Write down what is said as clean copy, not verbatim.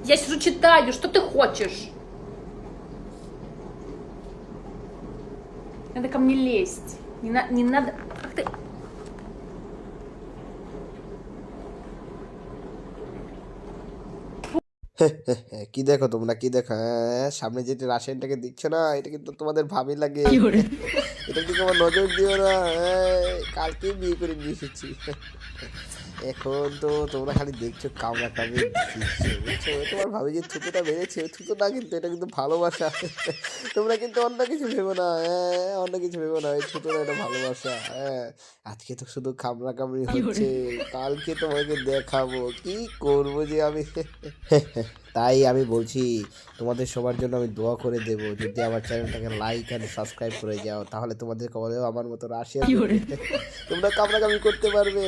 Я сижу читаю, что ты хочешь? Надо ко мне лезть. Не надо. Ах ты. কি দেখো তোমরা কি দেখো হ্যাঁ সামনে যেটা রাশিয়ানটাকে দেখছো না এটা কিন্তু তোমাদের ভাবি লাগে এটা দিকে আমার নজর দিও না কালকে বিয়ে করে নিয়ে এসেছি এখন তো তোমরা খালি দেখছো কামড়া কামড়ি দিচ্ছ বুঝছো তোমার ভাবি যে থুতুটা বেড়েছে ওই থুতু না কিন্তু এটা কিন্তু ভালোবাসা তোমরা কিন্তু অন্য কিছু ভেবো না অন্য কিছু ভেবো না এই থুতুটা এটা ভালোবাসা আজকে তো শুধু কামড়া কামড়ি হচ্ছে কালকে তোমাকে দেখাবো কি করবো যে আমি তাই আমি বলছি তোমাদের সবার জন্য আমি দোয়া করে দেব যদি আমার চ্যানেলটাকে লাইক এন্ড সাবস্ক্রাইব করে যাও তাহলে তোমাদের কবলেও আমার মতো রাশিয়ান তোমরা কামড়াকামড়ি করতে পারবে